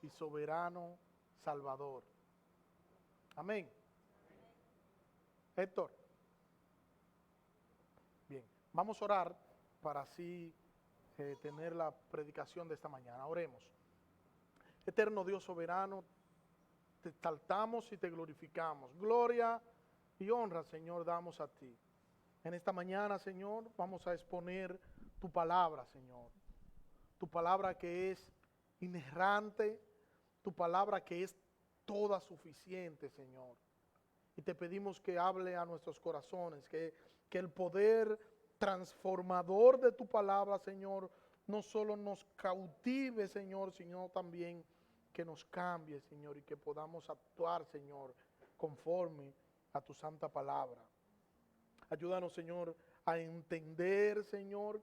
y soberano Salvador. Amén. Héctor. Bien, vamos a orar para así tener la predicación de esta mañana. Oremos. Eterno Dios soberano, te exaltamos y te glorificamos. Gloria y honra, Señor, damos a ti. En esta mañana, Señor, vamos a exponer tu palabra, Señor. Tu palabra que es inerrante, tu palabra que es toda suficiente, Señor. Y te pedimos que hable a nuestros corazones, que el poder transformador de tu palabra, Señor, no solo nos cautive, Señor, sino también que nos cambie, Señor, y que podamos actuar, Señor, conforme a tu santa palabra. Ayúdanos, Señor, a entender, Señor,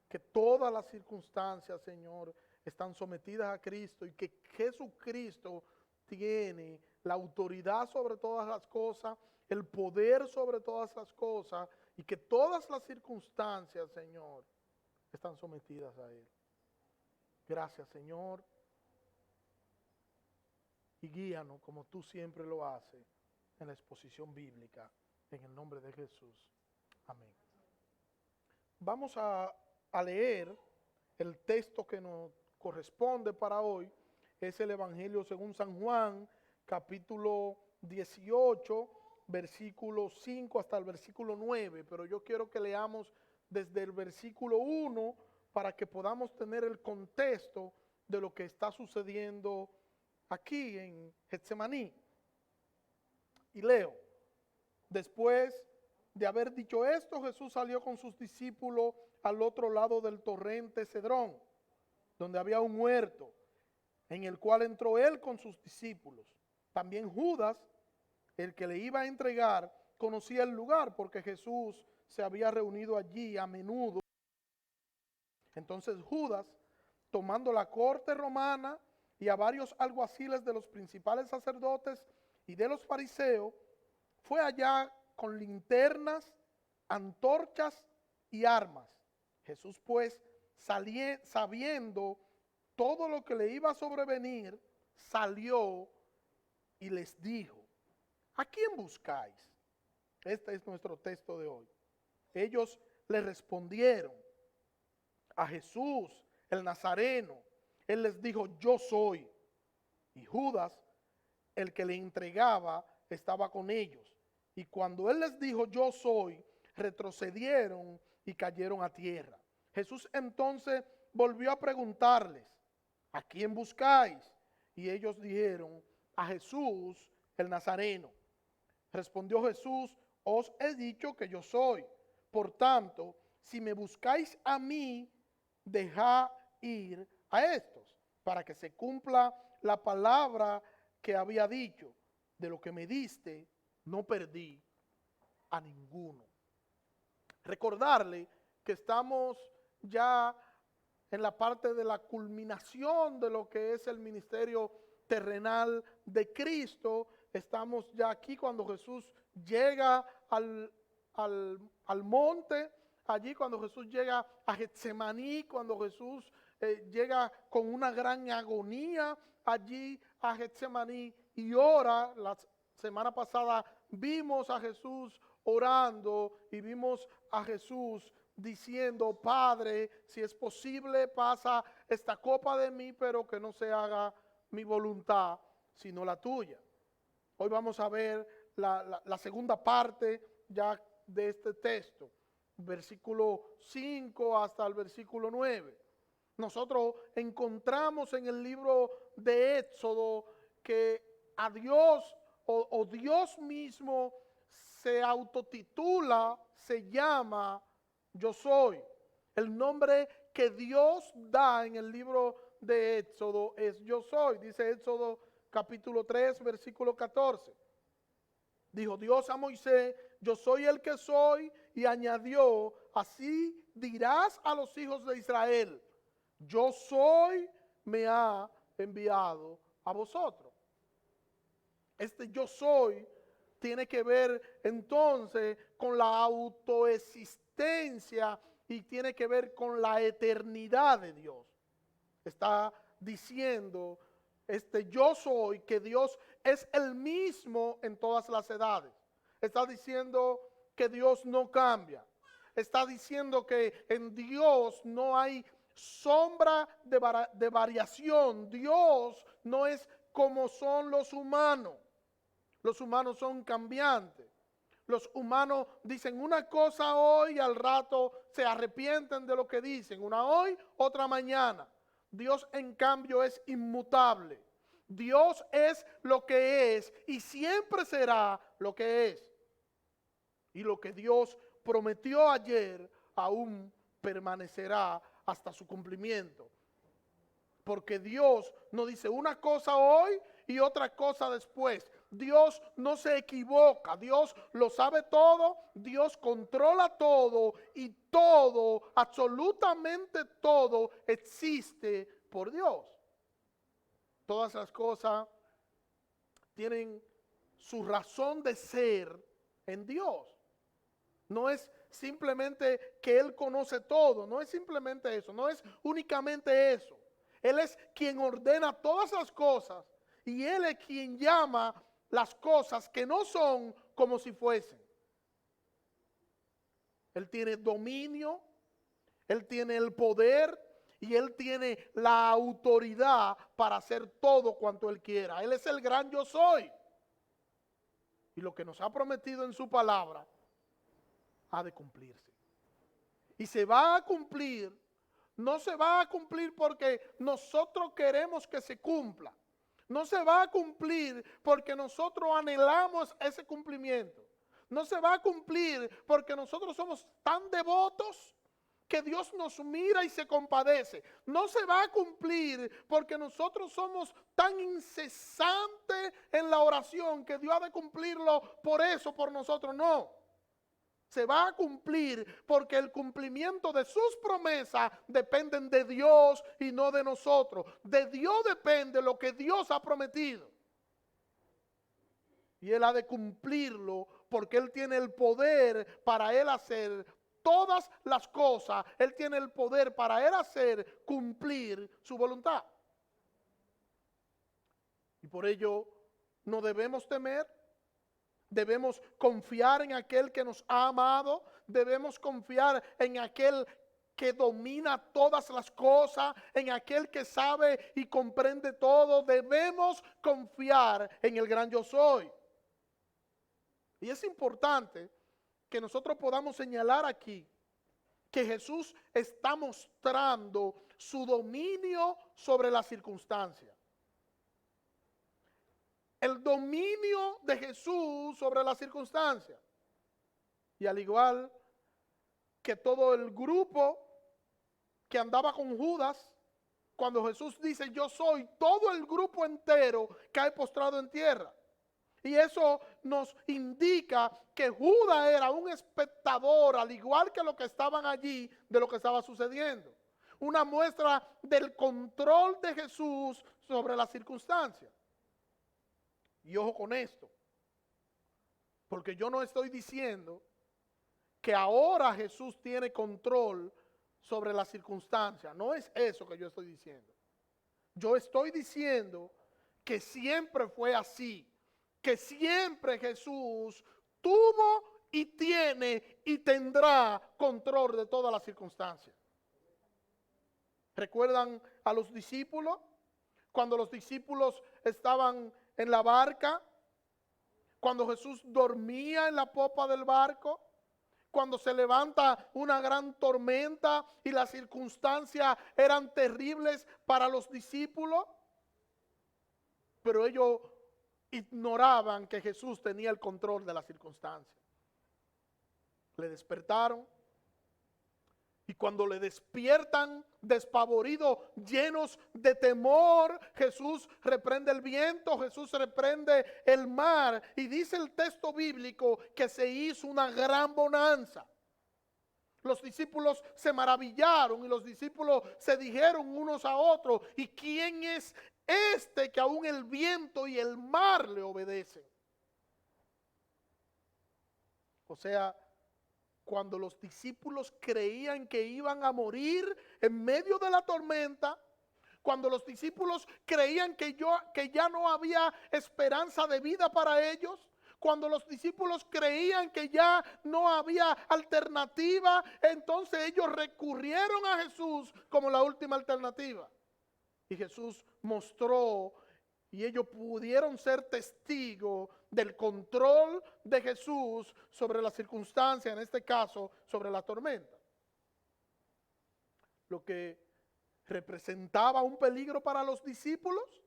que todas las circunstancias, Señor, están sometidas a Cristo y que Jesucristo tiene la autoridad sobre todas las cosas, el poder sobre todas las cosas y que todas las circunstancias, Señor, están sometidas a Él. Gracias, Señor, y guíanos como tú siempre lo haces en la exposición bíblica, en el nombre de Jesús. Amén. Vamos a leer el texto que nos corresponde para hoy, es el Evangelio según San Juan, capítulo 18, versículo 5 hasta el versículo 9, pero yo quiero que leamos desde el versículo 1 para que podamos tener el contexto de lo que está sucediendo aquí en Getsemaní. Y leo: después de haber dicho esto, Jesús salió con sus discípulos al otro lado del torrente Cedrón, donde había un huerto, en el cual entró él con sus discípulos. También Judas, el que le iba a entregar, conocía el lugar porque Jesús se había reunido allí a menudo. Entonces Judas, tomando la corte romana y a varios alguaciles de los principales sacerdotes y de los fariseos, fue allá con linternas, antorchas y armas. Jesús pues, sabiendo todo lo que le iba a sobrevenir, salió y les dijo: ¿a quién buscáis? Este es nuestro texto de hoy. Ellos le respondieron: a Jesús, el Nazareno. Él les dijo: yo soy. Y Judas, el que le entregaba, estaba con ellos. Y cuando él les dijo: yo soy, retrocedieron y cayeron a tierra. Jesús entonces volvió a preguntarles: ¿a quién buscáis? Y ellos dijeron: a Jesús, el Nazareno. Respondió Jesús: os he dicho que yo soy. Por tanto, si me buscáis a mí, dejad ir a estos, para que se cumpla la palabra que había dicho: de lo que me diste, no perdí a ninguno. Recordarle que estamos ya en la parte de la culminación de lo que es el ministerio terrenal de Cristo. Estamos ya aquí cuando Jesús llega al monte, allí cuando Jesús llega a Getsemaní, cuando Jesús llega con una gran agonía allí a Getsemaní y ora. La semana pasada vimos a Jesús orando y vimos a Jesús diciendo: Padre, si es posible, pasa esta copa de mí, pero que no se haga mi voluntad, sino la tuya. Hoy vamos a ver la segunda parte ya de este texto, versículo 5 hasta el versículo 9. Nosotros encontramos en el libro de Éxodo que a Dios o Dios mismo se autotitula, se llama Yo Soy. El nombre que Dios da en el libro de Éxodo es Yo Soy. Dice Éxodo capítulo 3, versículo 14. Dijo Dios a Moisés: yo soy el que soy, y añadió: así dirás a los hijos de Israel: yo soy, me ha enviado a vosotros. Este yo soy tiene que ver entonces con la autoexistencia y tiene que ver con la eternidad de Dios. Está diciendo: este yo soy, que Dios es el mismo en todas las edades. Está diciendo que Dios no cambia. Está diciendo que en Dios no hay sombra de variación. Dios no es como son los humanos. Los humanos son cambiantes. Los humanos dicen una cosa hoy y al rato se arrepienten de lo que dicen. Una hoy, otra mañana. Dios en cambio es inmutable. Dios es lo que es y siempre será lo que es. Y lo que Dios prometió ayer aún permanecerá hasta su cumplimiento. Porque Dios no dice una cosa hoy y otra cosa después. Dios no se equivoca, Dios lo sabe todo, Dios controla todo y todo, absolutamente todo existe por Dios. Todas las cosas tienen su razón de ser en Dios. No es simplemente que Él conoce todo, no es simplemente eso, no es únicamente eso. Él es quien ordena todas las cosas y Él es quien llama las cosas que no son como si fuesen. Él tiene dominio, Él tiene el poder y Él tiene la autoridad para hacer todo cuanto Él quiera. Él es el gran yo soy. Y lo que nos ha prometido en su palabra ha de cumplirse. Y se va a cumplir, no se va a cumplir porque nosotros queremos que se cumpla. No se va a cumplir porque nosotros anhelamos ese cumplimiento. No se va a cumplir porque nosotros somos tan devotos que Dios nos mira y se compadece. No se va a cumplir porque nosotros somos tan incesantes en la oración que Dios ha de cumplirlo por eso, por nosotros. No. Se va a cumplir porque el cumplimiento de sus promesas dependen de Dios y no de nosotros. De Dios depende lo que Dios ha prometido. Y Él ha de cumplirlo porque Él tiene el poder para Él hacer todas las cosas. Él tiene el poder para Él hacer cumplir su voluntad. Y por ello no debemos temer. Debemos confiar en aquel que nos ha amado. Debemos confiar en aquel que domina todas las cosas, en aquel que sabe y comprende todo. Debemos confiar en el gran yo soy. Y es importante que nosotros podamos señalar aquí que Jesús está mostrando su dominio sobre las circunstancias. El dominio de Jesús sobre las circunstancias. Y al igual que todo el grupo que andaba con Judas, cuando Jesús dice yo soy, todo el grupo entero cae postrado en tierra. Y eso nos indica que Judas era un espectador, al igual que los que estaban allí, de lo que estaba sucediendo. Una muestra del control de Jesús sobre las circunstancias. Y ojo con esto, porque yo no estoy diciendo que ahora Jesús tiene control sobre las circunstancias. No es eso que yo estoy diciendo. Yo estoy diciendo que siempre fue así, que siempre Jesús tuvo y tiene y tendrá control de todas las circunstancias. ¿Recuerdan a los discípulos? Cuando los discípulos estaban en la barca, cuando Jesús dormía en la popa del barco, cuando se levanta una gran tormenta y las circunstancias eran terribles para los discípulos, pero ellos ignoraban que Jesús tenía el control de las circunstancias. Le despertaron. Y cuando le despiertan despavoridos, llenos de temor, Jesús reprende el viento, Jesús reprende el mar. Y dice el texto bíblico que se hizo una gran bonanza. Los discípulos se maravillaron y los discípulos se dijeron unos a otros, ¿y quién es este que aún el viento y el mar le obedecen? O sea, cuando los discípulos creían que iban a morir en medio de la tormenta, cuando los discípulos creían que ya no había esperanza de vida para ellos, cuando los discípulos creían que ya no había alternativa, entonces ellos recurrieron a Jesús como la última alternativa. Y Jesús mostró, y ellos pudieron ser testigos del control de Jesús sobre la circunstancia, en este caso, sobre la tormenta. Lo que representaba un peligro para los discípulos,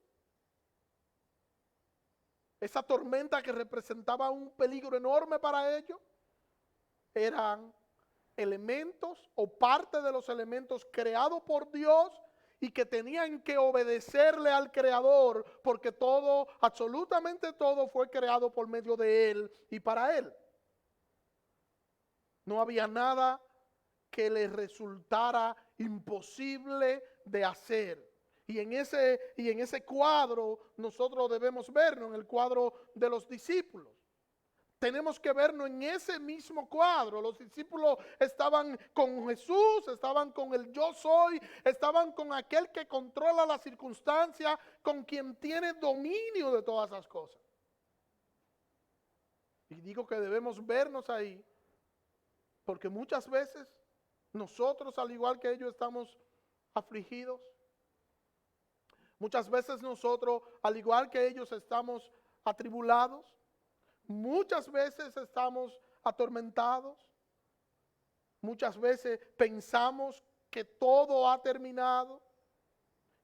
esa tormenta que representaba un peligro enorme para ellos, eran elementos o parte de los elementos creados por Dios y que tenían que obedecerle al Creador, porque todo, absolutamente todo, fue creado por medio de Él y para Él. No había nada que les resultara imposible de hacer. Y en ese cuadro nosotros debemos vernos, en el cuadro de los discípulos. Tenemos que vernos en ese mismo cuadro. Los discípulos estaban con Jesús, estaban con el yo soy, estaban con aquel que controla la circunstancia, con quien tiene dominio de todas esas cosas. Y digo que debemos vernos ahí, porque muchas veces nosotros, al igual que ellos, estamos afligidos. Muchas veces nosotros, al igual que ellos, estamos atribulados. Muchas veces estamos atormentados. Muchas veces pensamos que todo ha terminado,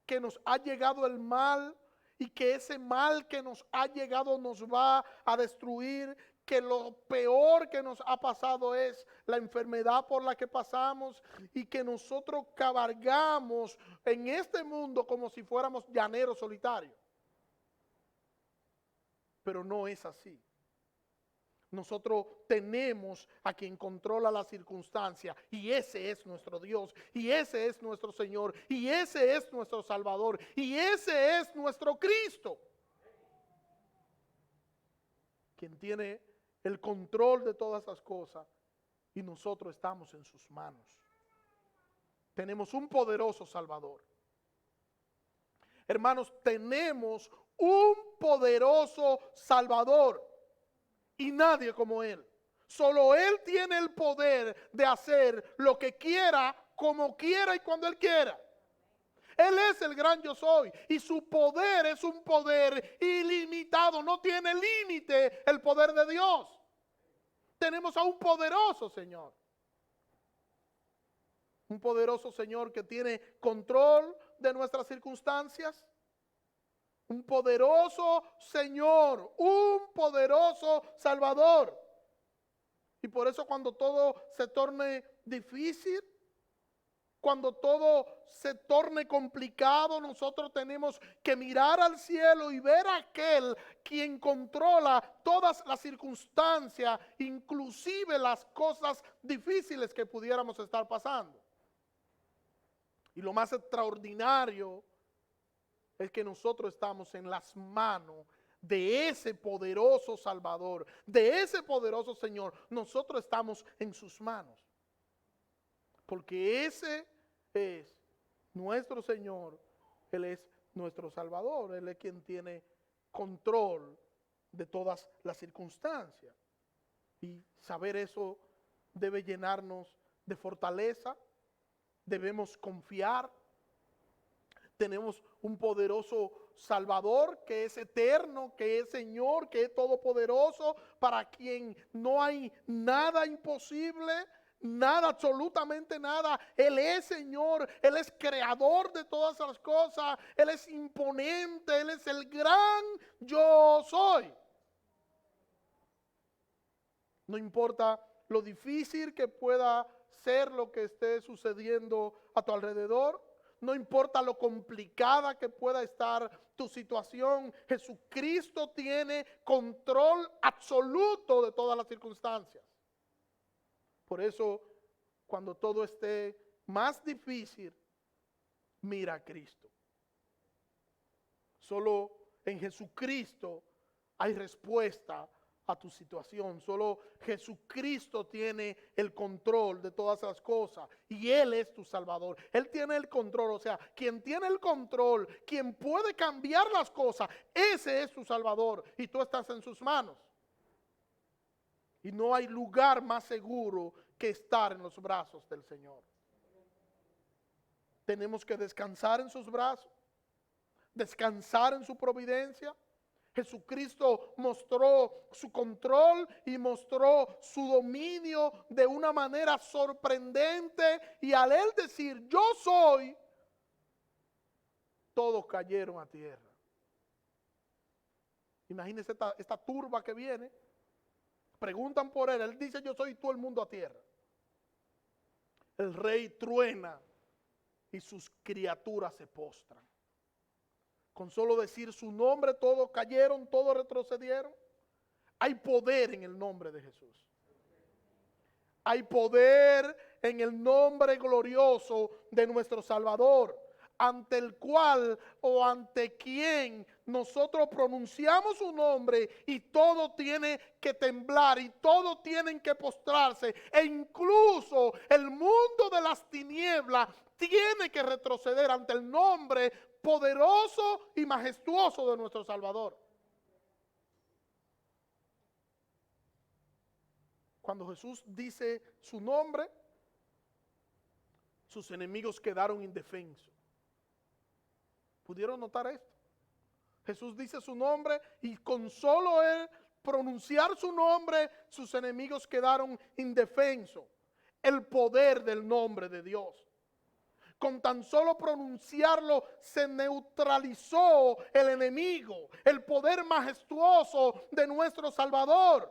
que nos ha llegado el mal y que ese mal que nos ha llegado nos va a destruir, que lo peor que nos ha pasado es la enfermedad por la que pasamos y que nosotros cabalgamos en este mundo como si fuéramos llaneros solitarios. Pero no es así. Nosotros tenemos a quien controla la circunstancia y ese es nuestro Dios y ese es nuestro Señor y ese es nuestro Salvador y ese es nuestro Cristo, quien tiene el control de todas esas cosas y nosotros estamos en sus manos. Tenemos un poderoso Salvador. Hermanos, tenemos un poderoso Salvador y nadie como Él. Solo Él tiene el poder de hacer lo que quiera, como quiera y cuando Él quiera. Él es el gran yo soy y su poder es un poder ilimitado, no tiene límite el poder de Dios. Tenemos a un poderoso Señor. Un poderoso Señor que tiene control de nuestras circunstancias. Un poderoso Señor, un poderoso Salvador. Y por eso cuando todo se torne difícil, cuando todo se torne complicado, nosotros tenemos que mirar al cielo y ver a aquel quien controla todas las circunstancias, inclusive las cosas difíciles que pudiéramos estar pasando. Y lo más extraordinario es que nosotros estamos en las manos de ese poderoso Salvador, de ese poderoso Señor. Nosotros estamos en sus manos. Porque ese es nuestro Señor, Él es nuestro Salvador, Él es quien tiene control de todas las circunstancias. Y saber eso debe llenarnos de fortaleza, debemos confiar. Tenemos un poderoso Salvador que es eterno, que es Señor, que es todopoderoso, para quien no hay nada imposible. Nada, absolutamente nada. Él es Señor, Él es creador de todas las cosas, Él es imponente, Él es el gran yo soy. No importa lo difícil que pueda ser lo que esté sucediendo a tu alrededor, no importa lo complicada que pueda estar tu situación, Jesucristo tiene control absoluto de todas las circunstancias. Por eso, cuando todo esté más difícil, mira a Cristo. Solo en Jesucristo hay respuesta a tu situación. Solo Jesucristo tiene el control de todas las cosas y Él es tu Salvador. Él tiene el control, o sea, quien tiene el control, quien puede cambiar las cosas, ese es tu Salvador y tú estás en sus manos. Y no hay lugar más seguro que estar en los brazos del Señor. Tenemos que descansar en sus brazos, descansar en su providencia. Jesucristo mostró su control y mostró su dominio de una manera sorprendente. Y al Él decir, yo soy, todos cayeron a tierra. Imagínense esta turba que viene. Preguntan por Él. Él dice, yo soy, todo el mundo a tierra. El rey truena y sus criaturas se postran. Con solo decir su nombre, todos cayeron, todos retrocedieron. Hay poder en el nombre de Jesús. Hay poder en el nombre glorioso de nuestro Salvador, ante el cual o ante quien nosotros pronunciamos su nombre y todo tiene que temblar y todo tienen que postrarse. E incluso el mundo de las tinieblas tiene que retroceder ante el nombre poderoso y majestuoso de nuestro Salvador. Cuando Jesús dice su nombre, sus enemigos quedaron indefensos. ¿Pudieron notar esto? Jesús dice su nombre y con solo Él pronunciar su nombre, sus enemigos quedaron indefensos. El poder del nombre de Dios. Con tan solo pronunciarlo se neutralizó el enemigo, el poder majestuoso de nuestro Salvador.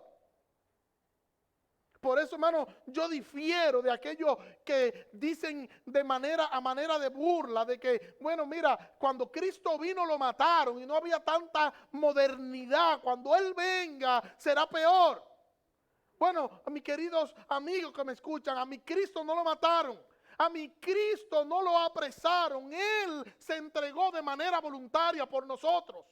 Por eso, hermano, yo difiero de aquellos que dicen de manera de burla, de que, bueno, mira, cuando Cristo vino lo mataron y no había tanta modernidad. Cuando Él venga será peor. Bueno, a mis queridos amigos que me escuchan, a mi Cristo no lo mataron. A mi Cristo no lo apresaron. Él se entregó de manera voluntaria por nosotros.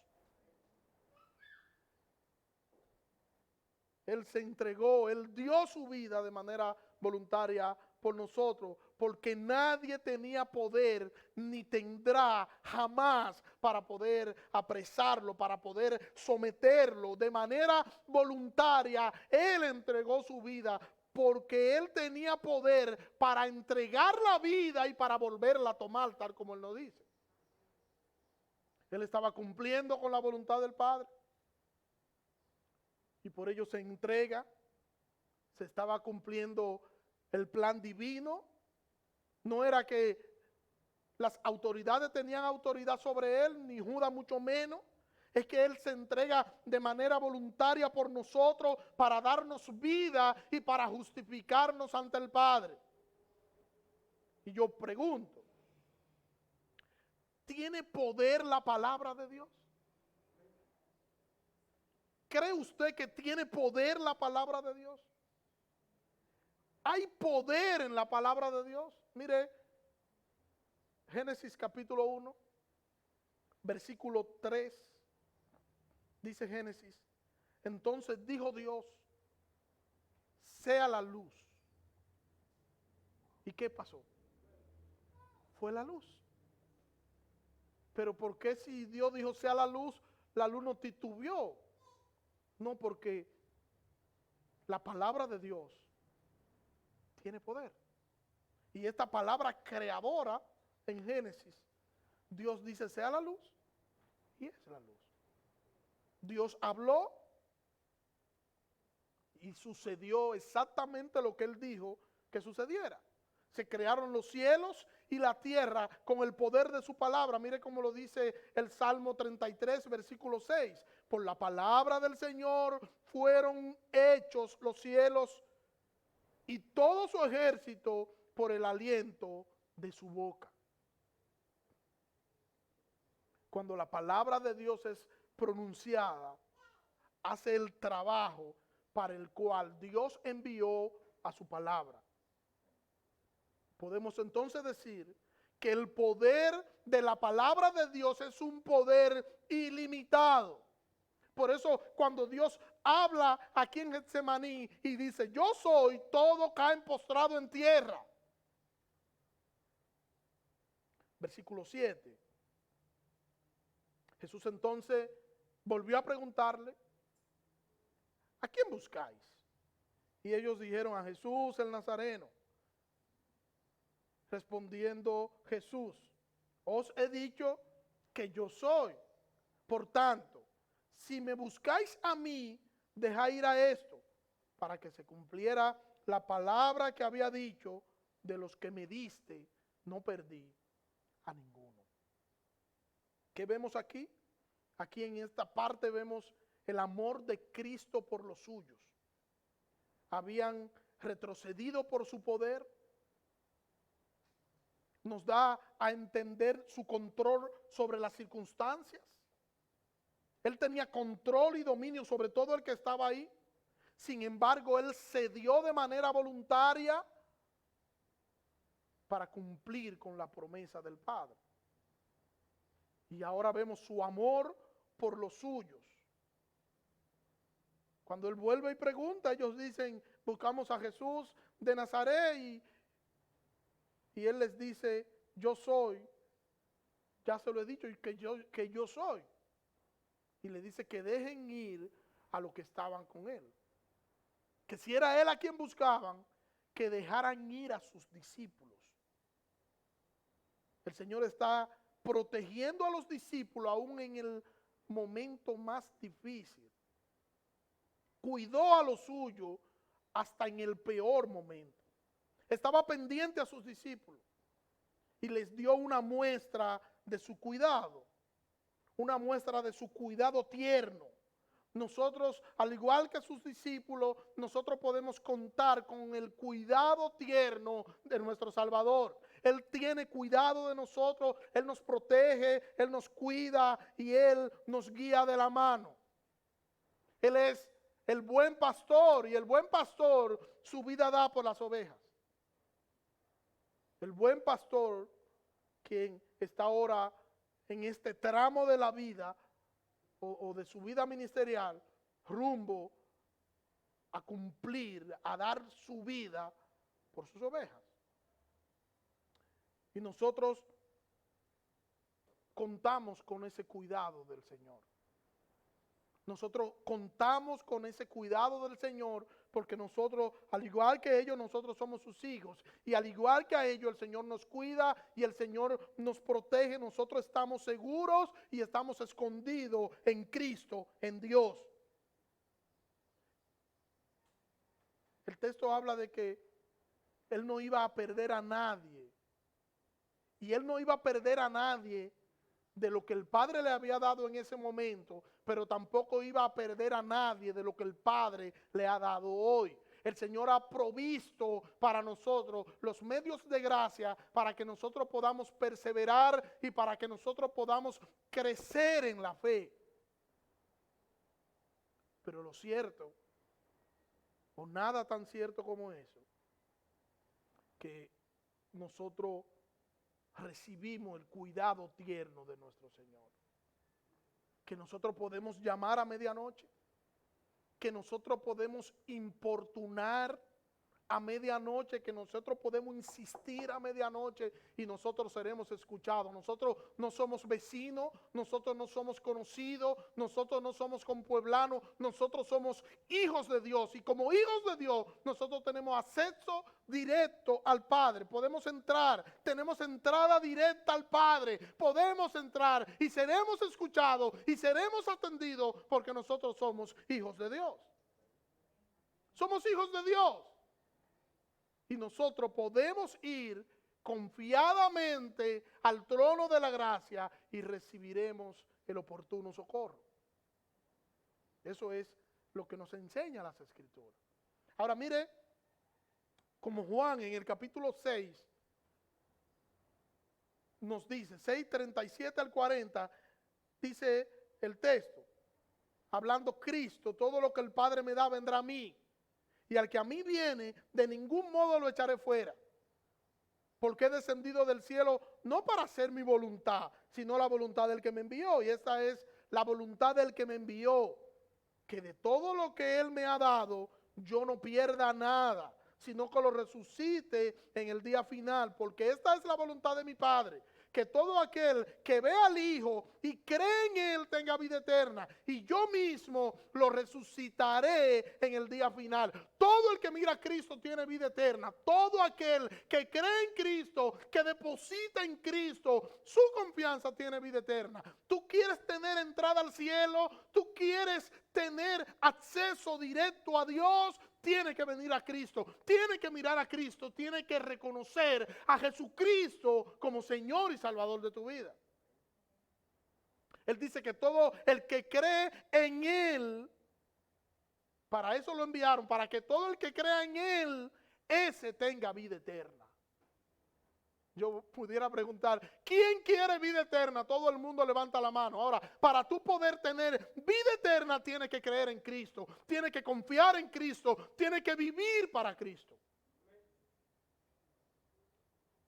Él se entregó, Él dio su vida de manera voluntaria por nosotros, porque nadie tenía poder ni tendrá jamás para poder apresarlo, para poder someterlo. De manera voluntaria, Él entregó su vida porque Él tenía poder para entregar la vida y para volverla a tomar, tal como Él lo dice. Él estaba cumpliendo con la voluntad del Padre. Y por ello se entrega, se estaba cumpliendo el plan divino. No era que las autoridades tenían autoridad sobre Él, ni Judas mucho menos. Es que Él se entrega de manera voluntaria por nosotros para darnos vida y para justificarnos ante el Padre. Y yo pregunto, ¿tiene poder la palabra de Dios? ¿Cree usted que tiene poder la palabra de Dios? ¿Hay poder en la palabra de Dios? Mire, Génesis capítulo 1, versículo 3, dice Génesis, entonces dijo Dios, sea la luz. ¿Y qué pasó? Fue la luz. Pero ¿por qué si Dios dijo sea la luz no titubeó? No, porque la palabra de Dios tiene poder. Y esta palabra creadora en Génesis, Dios dice sea la luz y es la luz. Dios habló y sucedió exactamente lo que Él dijo que sucediera. Se crearon los cielos y la tierra con el poder de su palabra. Mire cómo lo dice el Salmo 33, versículo 6. Por la palabra del Señor fueron hechos los cielos y todo su ejército por el aliento de su boca. Cuando la palabra de Dios es pronunciada, hace el trabajo para el cual Dios envió a su palabra. Podemos entonces decir que el poder de la palabra de Dios es un poder ilimitado. Por eso cuando Dios habla aquí en Getsemaní y dice, yo soy, todo caen postrado en tierra. Versículo 7. Jesús entonces volvió a preguntarle, ¿a quién buscáis? Y ellos dijeron, a Jesús el Nazareno. Respondiendo Jesús, os he dicho que yo soy. Por tanto, si me buscáis a mí, dejad ir a esto, para que se cumpliera la palabra que había dicho, de los que me diste, no perdí a ninguno. ¿Qué vemos aquí? Aquí en esta parte vemos el amor de Cristo por los suyos. Habían retrocedido por su poder. Nos da a entender su control sobre las circunstancias. Él tenía control y dominio sobre todo el que estaba ahí. Sin embargo, él cedió de manera voluntaria para cumplir con la promesa del Padre. Y ahora vemos su amor por los suyos. Cuando él vuelve y pregunta, ellos dicen, buscamos a Jesús de Nazaret y él les dice, yo soy, ya se lo he dicho, y que yo soy. Y le dice que dejen ir a los que estaban con él. Que si era él a quien buscaban, que dejaran ir a sus discípulos. El Señor está protegiendo a los discípulos aún en el momento más difícil. Cuidó a los suyos hasta en el peor momento. Estaba pendiente a sus discípulos y les dio una muestra de su cuidado, una muestra de su cuidado tierno. Nosotros, al igual que sus discípulos, nosotros podemos contar con el cuidado tierno de nuestro Salvador. Él tiene cuidado de nosotros, Él nos protege, Él nos cuida y Él nos guía de la mano. Él es el buen pastor y el buen pastor su vida da por las ovejas. El buen pastor, quien está ahora en este tramo de la vida o de su vida ministerial, rumbo a cumplir, a dar su vida por sus ovejas. Y nosotros contamos con ese cuidado del Señor. Nosotros contamos con ese cuidado del Señor porque nosotros, al igual que ellos, nosotros somos sus hijos. Y al igual que a ellos, el Señor nos cuida y el Señor nos protege. Nosotros estamos seguros y estamos escondidos en Cristo, en Dios. El texto habla de que Él no iba a perder a nadie. Y Él no iba a perder a nadie de lo que el Padre le había dado en ese momento, pero tampoco iba a perder a nadie de lo que el Padre le ha dado hoy. El Señor ha provisto para nosotros los medios de gracia para que nosotros podamos perseverar y para que nosotros podamos crecer en la fe. Pero lo cierto, o nada tan cierto como eso, que nosotros recibimos el cuidado tierno de nuestro Señor. Que nosotros podemos llamar a medianoche, que nosotros podemos importunar a medianoche, que nosotros podemos insistir a medianoche y nosotros seremos escuchados. Nosotros no somos vecinos, nosotros no somos conocidos, nosotros no somos compueblanos, nosotros somos hijos de Dios y como hijos de Dios nosotros tenemos acceso directo al Padre. Podemos entrar, tenemos entrada directa al Padre, podemos entrar y seremos escuchados y seremos atendidos porque nosotros somos hijos de Dios. Somos hijos de Dios. Y nosotros podemos ir confiadamente al trono de la gracia y recibiremos el oportuno socorro. Eso es lo que nos enseña las Escrituras. Ahora mire, como Juan en el capítulo 6 nos dice, 6:37 al 40, dice el texto, hablando Cristo, todo lo que el Padre me da vendrá a mí. Y al que a mí viene, de ningún modo lo echaré fuera. Porque he descendido del cielo no para hacer mi voluntad, sino la voluntad del que me envió. Y esta es la voluntad del que me envió, que de todo lo que Él me ha dado, yo no pierda nada, sino que lo resucite en el día final, porque esta es la voluntad de mi Padre, que todo aquel que ve al Hijo y cree en Él tenga vida eterna, y yo mismo lo resucitaré en el día final. Todo el que mira a Cristo tiene vida eterna. Todo aquel que cree en Cristo, que deposita en Cristo su confianza, tiene vida eterna. Tú quieres tener entrada al cielo, tú quieres tener acceso directo a Dios, tiene que venir a Cristo, tiene que mirar a Cristo, tiene que reconocer a Jesucristo como Señor y Salvador de tu vida. Él dice que todo el que cree en Él, para eso lo enviaron, para que todo el que crea en Él, ese tenga vida eterna. Yo pudiera preguntar, ¿quién quiere vida eterna? Todo el mundo levanta la mano. Ahora, para tú poder tener vida eterna, tienes que creer en Cristo, tienes que confiar en Cristo, tienes que vivir para Cristo.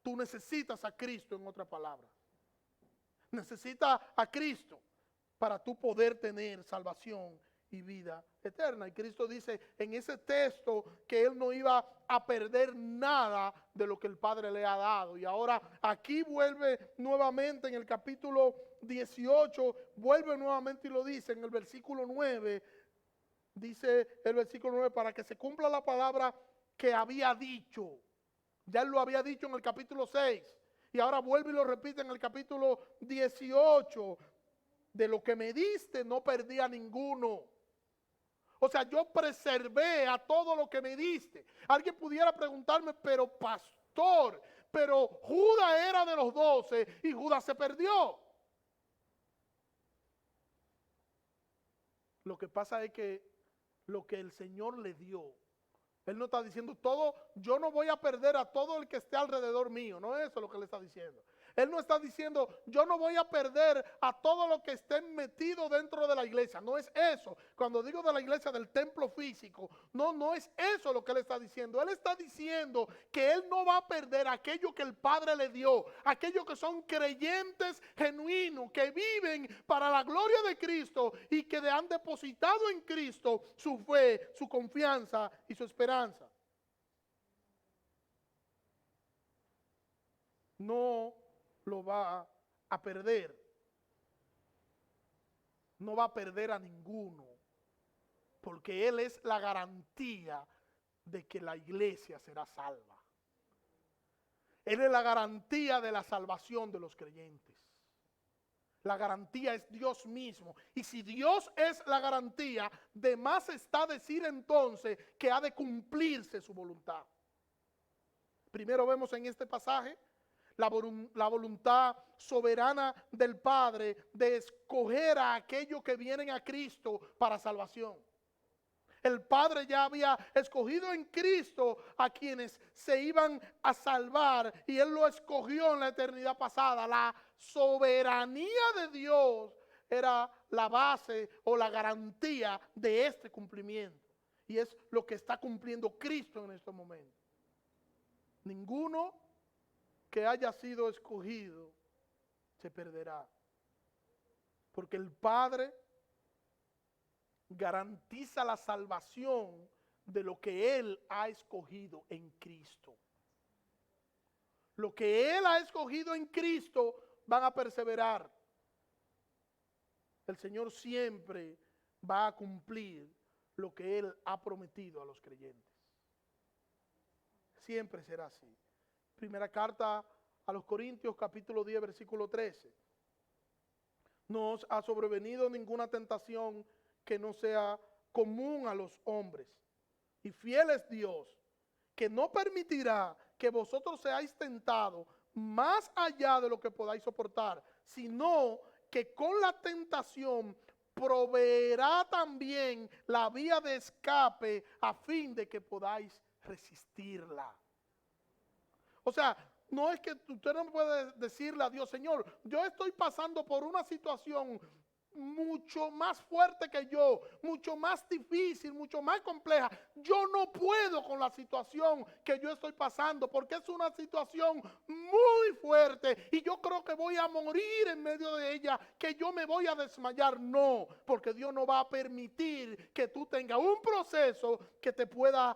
Tú necesitas a Cristo, en otras palabras. Necesitas a Cristo para tú poder tener salvación y vida eterna. Y Cristo dice en ese texto que Él no iba a perder nada de lo que el Padre le ha dado. Y ahora aquí vuelve nuevamente en el capítulo 18, vuelve nuevamente y lo dice en el versículo 9. Dice el versículo 9, para que se cumpla la palabra que había dicho. Ya Él lo había dicho en el capítulo 6. Y ahora vuelve y lo repite en el capítulo 18. De lo que me diste no perdí a ninguno. O sea, yo preservé a todo lo que me diste. Alguien pudiera preguntarme, pero pastor, pero Judas era de los 12 y Judas se perdió. Lo que pasa es que lo que el Señor le dio, Él no está diciendo todo, yo no voy a perder a todo el que esté alrededor mío. No es eso lo que Él está diciendo. Él no está diciendo, yo no voy a perder a todo lo que esté metido dentro de la iglesia. No es eso. Cuando digo de la iglesia, del templo físico, no es eso lo que Él está diciendo. Él está diciendo que Él no va a perder aquello que el Padre le dio. Aquellos que son creyentes genuinos, que viven para la gloria de Cristo y que han depositado en Cristo su fe, su confianza y su esperanza. No lo va a perder. No va a perder a ninguno. Porque Él es la garantía de que la iglesia será salva. Él es la garantía de la salvación de los creyentes. La garantía es Dios mismo. Y si Dios es la garantía, de más está decir entonces que ha de cumplirse su voluntad. Primero vemos en este pasaje la voluntad soberana del Padre de escoger a aquellos que vienen a Cristo para salvación. El Padre ya había escogido en Cristo a quienes se iban a salvar y Él lo escogió en la eternidad pasada. La soberanía de Dios era la base o la garantía de este cumplimiento. Y es lo que está cumpliendo Cristo en estos momentos. Ninguno que haya sido escogido se perderá. Porque el Padre garantiza la salvación de lo que Él ha escogido en Cristo. Lo que Él ha escogido en Cristo van a perseverar. El Señor siempre va a cumplir lo que Él ha prometido a los creyentes. Siempre será así. Primera carta a los Corintios, capítulo 10, versículo 13. No os ha sobrevenido ninguna tentación que no sea común a los hombres. Y fiel es Dios, que no permitirá que vosotros seáis tentados más allá de lo que podáis soportar, sino que con la tentación proveerá también la vía de escape a fin de que podáis resistirla. O sea, no es que usted no puede decirle a Dios, Señor, yo estoy pasando por una situación mucho más fuerte que yo, mucho más difícil, mucho más compleja. Yo no puedo con la situación que yo estoy pasando porque es una situación muy fuerte y yo creo que voy a morir en medio de ella, que yo me voy a desmayar. No, porque Dios no va a permitir que tú tengas un proceso que te pueda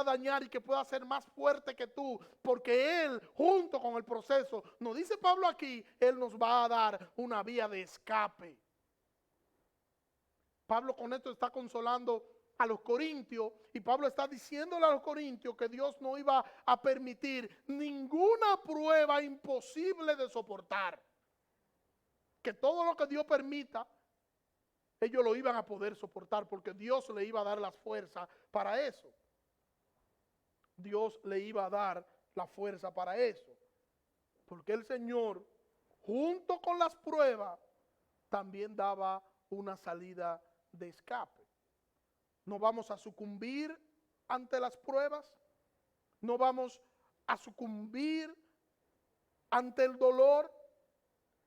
dañar y que pueda ser más fuerte que tú, porque Él, junto con el proceso, nos dice Pablo aquí, Él nos va a dar una vía de escape. Pablo con esto está consolando a los corintios y Pablo está diciéndole a los corintios que Dios no iba a permitir ninguna prueba imposible de soportar, que todo lo que Dios permita, ellos lo iban a poder soportar porque Dios le iba a dar las fuerzas para eso. Dios le iba a dar la fuerza para eso. Porque el Señor, junto con las pruebas, también daba una salida de escape. No vamos a sucumbir ante las pruebas. No vamos a sucumbir ante el dolor.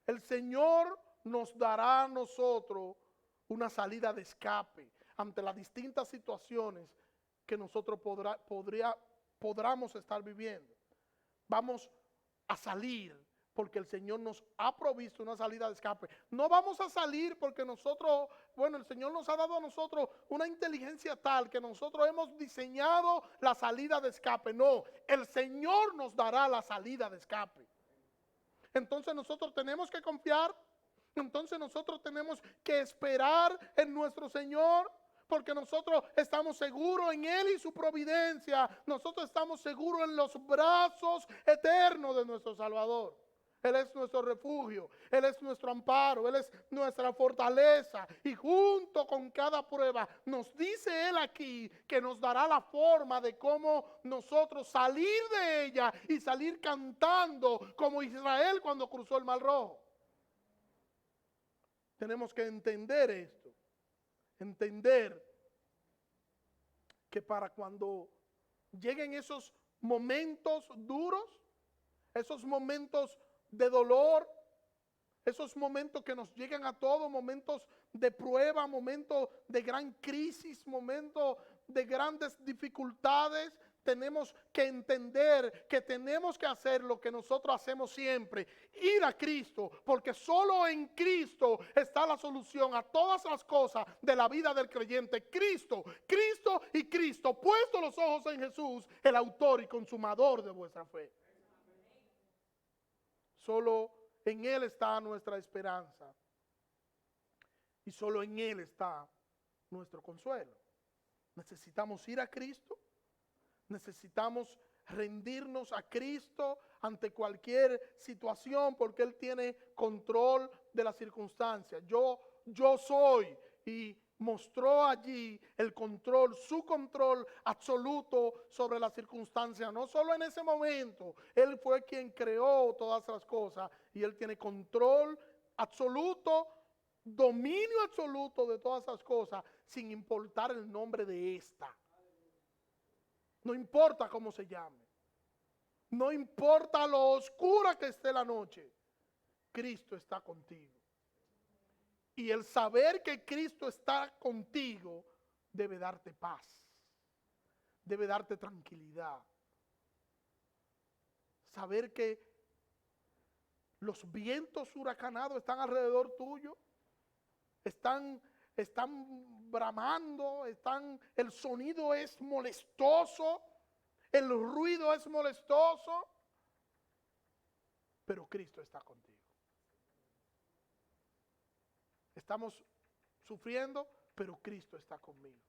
El Señor nos dará a nosotros una salida de escape ante las distintas situaciones que nosotros podamos estar viviendo. Vamos a salir porque el Señor nos ha provisto una salida de escape. No vamos a salir porque nosotros, el Señor nos ha dado a nosotros una inteligencia tal que nosotros hemos diseñado la salida de escape. No, el Señor nos dará la salida de escape. Entonces nosotros tenemos que confiar, entonces nosotros tenemos que esperar en nuestro Señor, porque nosotros estamos seguros en Él y su providencia. Nosotros estamos seguros en los brazos eternos de nuestro Salvador. Él es nuestro refugio, Él es nuestro amparo, Él es nuestra fortaleza. Y junto con cada prueba nos dice Él aquí que nos dará la forma de cómo nosotros salir de ella y salir cantando como Israel cuando cruzó el Mar Rojo. Tenemos que entender esto, entender que para cuando lleguen esos momentos duros, esos momentos de dolor, esos momentos que nos llegan a todos, momentos de prueba, momentos de gran crisis, momentos de grandes dificultades, tenemos que entender que tenemos que hacer lo que nosotros hacemos siempre, ir a Cristo, porque solo en Cristo está la solución a todas las cosas de la vida del creyente. Cristo, Cristo y Cristo, puesto los ojos en Jesús, el autor y consumador de vuestra fe. Solo en Él está nuestra esperanza y solo en Él está nuestro consuelo. Necesitamos ir a Cristo, necesitamos rendirnos a Cristo ante cualquier situación porque Él tiene control de las circunstancias. Yo soy, y mostró allí el control, su control absoluto sobre las circunstancias. No solo en ese momento, Él fue quien creó todas las cosas y Él tiene control absoluto, dominio absoluto de todas esas cosas, sin importar el nombre de esta. No importa cómo se llame. No importa lo oscura que esté la noche. Cristo está contigo. Y el saber que Cristo está contigo debe darte paz. Debe darte tranquilidad. Saber que los vientos huracanados están alrededor tuyo. Están bramando, el sonido es molestoso, el ruido es molestoso, pero Cristo está contigo. Estamos sufriendo, pero Cristo está conmigo.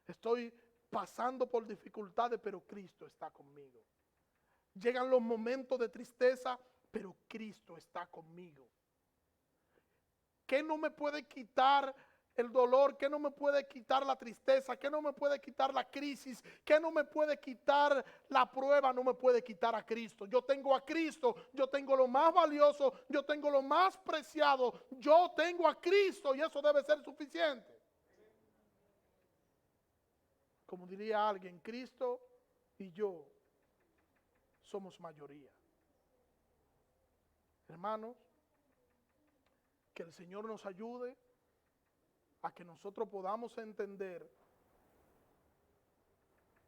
Estoy pasando por dificultades, pero Cristo está conmigo. Llegan los momentos de tristeza, pero Cristo está conmigo. ¿Qué no me puede quitar el dolor? ¿Qué no me puede quitar la tristeza? ¿Qué no me puede quitar la crisis? ¿Qué no me puede quitar la prueba? No me puede quitar a Cristo. Yo tengo a Cristo, yo tengo lo más valioso, yo tengo lo más preciado, yo tengo a Cristo y eso debe ser suficiente. Como diría alguien, Cristo y yo somos mayoría. Hermanos, Que el Señor nos ayude a que nosotros podamos entender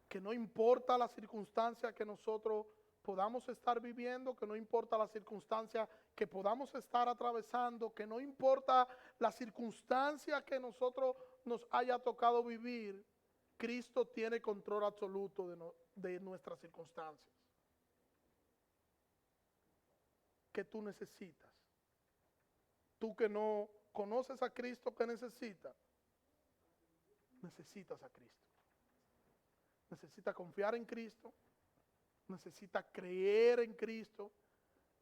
que no importa la circunstancia que nosotros podamos estar viviendo, que no importa la circunstancia que podamos estar atravesando, que no importa la circunstancia que nosotros nos haya tocado vivir, Cristo tiene control absoluto de nuestras circunstancias. ¿Qué tú necesitas? Tú que no conoces a Cristo, ¿qué necesitas? Necesitas a Cristo. Necesitas confiar en Cristo. Necesitas creer en Cristo.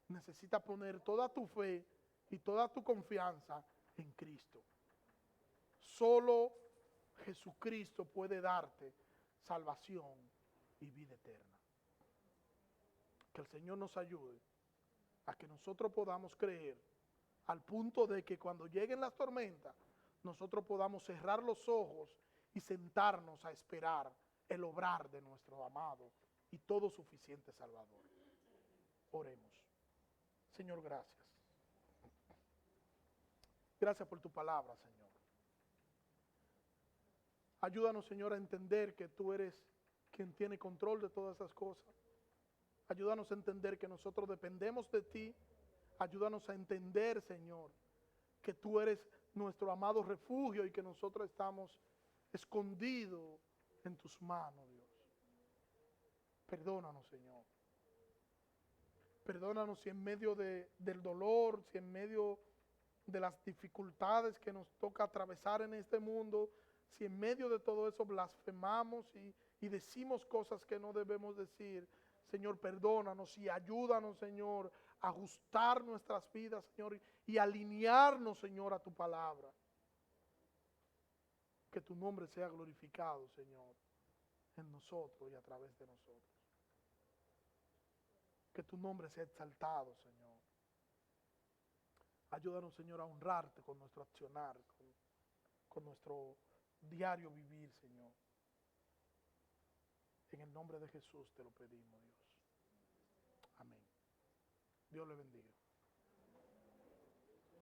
Necesitas poner toda tu fe y toda tu confianza en Cristo. Solo Jesucristo puede darte salvación y vida eterna. Que el Señor nos ayude a que nosotros podamos creer al punto de que cuando lleguen las tormentas, nosotros podamos cerrar los ojos y sentarnos a esperar el obrar de nuestro amado y todo suficiente Salvador. Oremos. Señor, gracias. Gracias por tu palabra, Señor. Ayúdanos, Señor, a entender que tú eres quien tiene control de todas esas cosas. Ayúdanos a entender que nosotros dependemos de ti. Ayúdanos a entender, Señor, que tú eres nuestro amado refugio y que nosotros estamos escondidos en tus manos, Dios. Perdónanos, Señor. Perdónanos si en medio del dolor, si en medio de las dificultades que nos toca atravesar en este mundo, si en medio de todo eso blasfemamos y decimos cosas que no debemos decir, Señor, perdónanos y ayúdanos, Señor, a ajustar nuestras vidas, Señor, y alinearnos, Señor, a tu palabra. Que tu nombre sea glorificado, Señor, en nosotros y a través de nosotros. Que tu nombre sea exaltado, Señor. Ayúdanos, Señor, a honrarte con nuestro accionar, con nuestro diario vivir, Señor. En el nombre de Jesús te lo pedimos, Dios. Amén. Dios le bendiga.